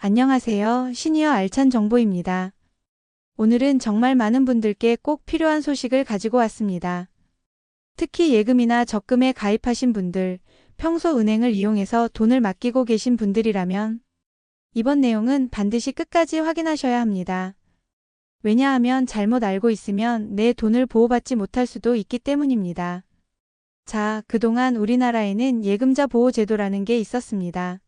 안녕하세요. 시니어 알찬 정보입니다. 오늘은 정말 많은 분들께 꼭 필요한 소식을 가지고 왔습니다. 특히 예금이나 적금에 가입하신 분들, 평소 은행을 이용해서 돈을 맡기고 계신 분들이라면 이번 내용은 반드시 끝까지 확인하셔야 합니다. 왜냐하면 잘못 알고 있으면 내 돈을 보호받지 못할 수도 있기 때문입니다. 자, 그동안 우리나라에는 예금자 보호제도라는 게 있었습니다.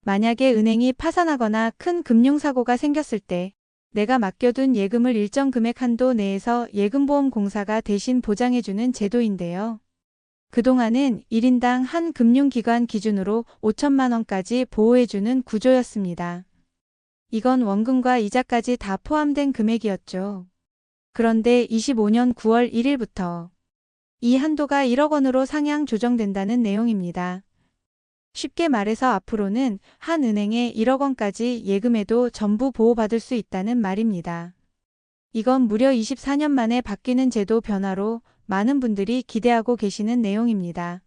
만약에 은행이 파산하거나 큰 금융사고가 생겼을 때 내가 맡겨둔 예금을 일정 금액 한도 내에서 예금보험공사가 대신 보장해주는 제도인데요. 그동안은 1인당 한 금융기관 기준으로 5천만 원까지 보호해주는 구조였습니다. 이건 원금과 이자까지 다 포함된 금액이었죠. 그런데 25년 9월 1일부터 이 한도가 1억 원으로 상향 조정된다는 내용입니다. 쉽게 말해서 앞으로는 한 은행에 1억 원까지 예금에도 전부 보호받을 수 있다는 말입니다. 이건 무려 24년 만에 바뀌는 제도 변화로 많은 분들이 기대하고 계시는 내용입니다.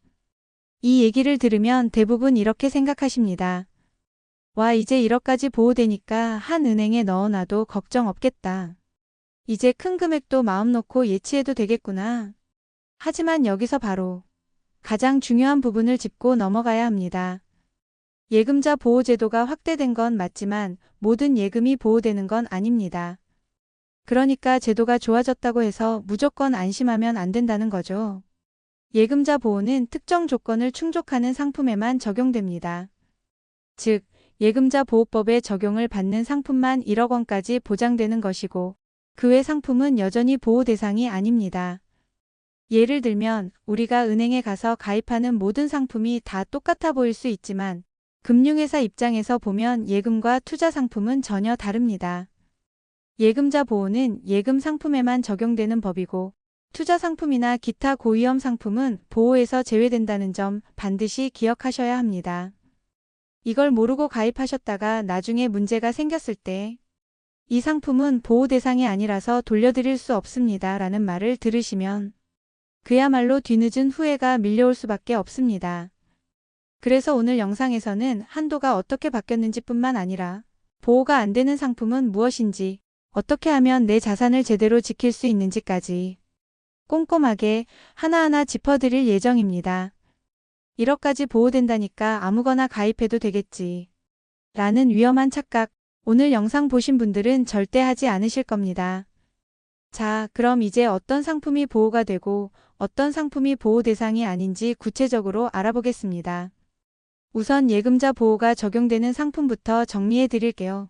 이 얘기를 들으면 대부분 이렇게 생각하십니다. 와, 이제 1억까지 보호되니까 한 은행에 넣어놔도 걱정 없겠다. 이제 큰 금액도 마음 놓고 예치해도 되겠구나. 하지만 여기서 바로 가장 중요한 부분을 짚고 넘어가야 합니다. 예금자 보호제도가 확대된 건 맞지만 모든 예금이 보호되는 건 아닙니다. 그러니까 제도가 좋아졌다고 해서 무조건 안심하면 안 된다는 거죠. 예금자 보호는 특정 조건을 충족하는 상품에만 적용됩니다. 즉, 예금자 보호법에 적용을 받는 상품만 1억 원까지 보장되는 것이고 그 외 상품은 여전히 보호 대상이 아닙니다. 예를 들면 우리가 은행에 가서 가입하는 모든 상품이 다 똑같아 보일 수 있지만 금융회사 입장에서 보면 예금과 투자 상품은 전혀 다릅니다. 예금자 보호는 예금 상품에만 적용되는 법이고 투자 상품이나 기타 고위험 상품은 보호에서 제외된다는 점 반드시 기억하셔야 합니다. 이걸 모르고 가입하셨다가 나중에 문제가 생겼을 때 이 상품은 보호 대상이 아니라서 돌려드릴 수 없습니다 라는 말을 들으시면 그야말로 뒤늦은 후회가 밀려올 수밖에 없습니다. 그래서 오늘 영상에서는 한도가 어떻게 바뀌었는지 뿐만 아니라 보호가 안 되는 상품은 무엇인지, 어떻게 하면 내 자산을 제대로 지킬 수 있는지까지 꼼꼼하게 하나하나 짚어드릴 예정입니다. 1억까지 보호된다니까 아무거나 가입해도 되겠지 라는 위험한 착각, 오늘 영상 보신 분들은 절대 하지 않으실 겁니다. 자, 그럼 이제 어떤 상품이 보호가 되고 어떤 상품이 보호 대상이 아닌지 구체적으로 알아보겠습니다. 우선 예금자 보호가 적용되는 상품부터 정리해 드릴게요.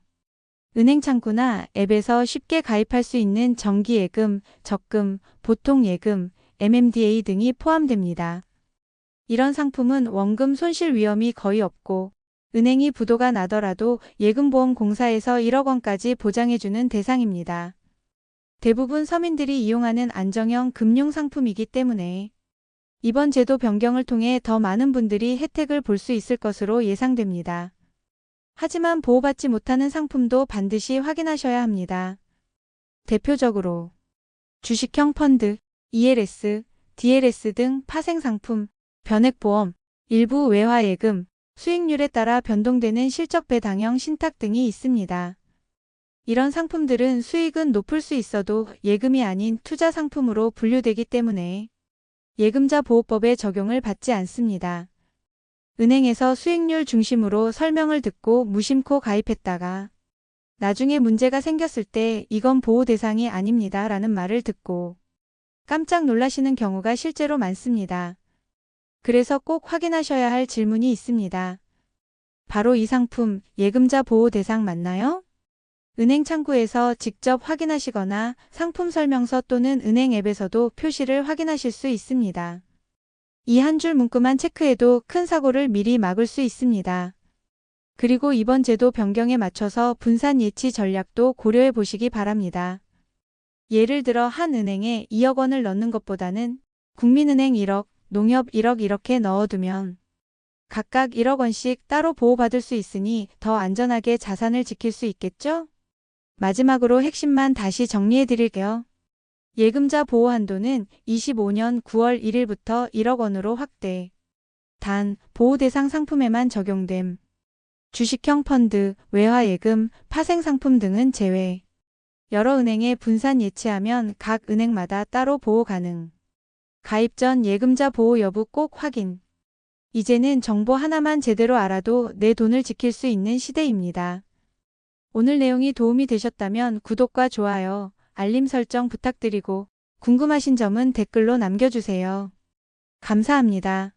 은행창구나 앱에서 쉽게 가입할 수 있는 정기예금, 적금, 보통예금, MMDA 등이 포함됩니다. 이런 상품은 원금 손실 위험이 거의 없고 은행이 부도가 나더라도 예금보험공사에서 1억 원까지 보장해주는 대상입니다. 대부분 서민들이 이용하는 안정형 금융상품이기 때문에 이번 제도 변경을 통해 더 많은 분들이 혜택을 볼 수 있을 것으로 예상됩니다. 하지만 보호받지 못하는 상품도 반드시 확인하셔야 합니다. 대표적으로 주식형 펀드, ELS, DLS 등 파생상품, 변액보험, 일부 외화예금, 수익률에 따라 변동되는 실적 배당형 신탁 등이 있습니다. 이런 상품들은 수익은 높을 수 있어도 예금이 아닌 투자 상품으로 분류되기 때문에 예금자 보호법의 적용을 받지 않습니다. 은행에서 수익률 중심으로 설명을 듣고 무심코 가입했다가 나중에 문제가 생겼을 때 이건 보호 대상이 아닙니다 라는 말을 듣고 깜짝 놀라시는 경우가 실제로 많습니다. 그래서 꼭 확인하셔야 할 질문이 있습니다. 바로 이 상품 예금자 보호 대상 맞나요? 은행 창구에서 직접 확인하시거나 상품 설명서 또는 은행 앱에서도 표시를 확인하실 수 있습니다. 이 한 줄 문구만 체크해도 큰 사고를 미리 막을 수 있습니다. 그리고 이번 제도 변경에 맞춰서 분산 예치 전략도 고려해 보시기 바랍니다. 예를 들어 한 은행에 2억 원을 넣는 것보다는 국민은행 1억, 농협 1억 이렇게 넣어두면 각각 1억 원씩 따로 보호받을 수 있으니 더 안전하게 자산을 지킬 수 있겠죠? 마지막으로 핵심만 다시 정리해 드릴게요. 예금자 보호 한도는 25년 9월 1일부터 1억 원으로 확대. 단, 보호 대상 상품에만 적용됨. 주식형 펀드, 외화예금, 파생상품 등은 제외. 여러 은행에 분산 예치하면 각 은행마다 따로 보호 가능. 가입 전 예금자 보호 여부 꼭 확인. 이제는 정보 하나만 제대로 알아도 내 돈을 지킬 수 있는 시대입니다. 오늘 내용이 도움이 되셨다면 구독과 좋아요, 알림 설정 부탁드리고 궁금하신 점은 댓글로 남겨주세요. 감사합니다.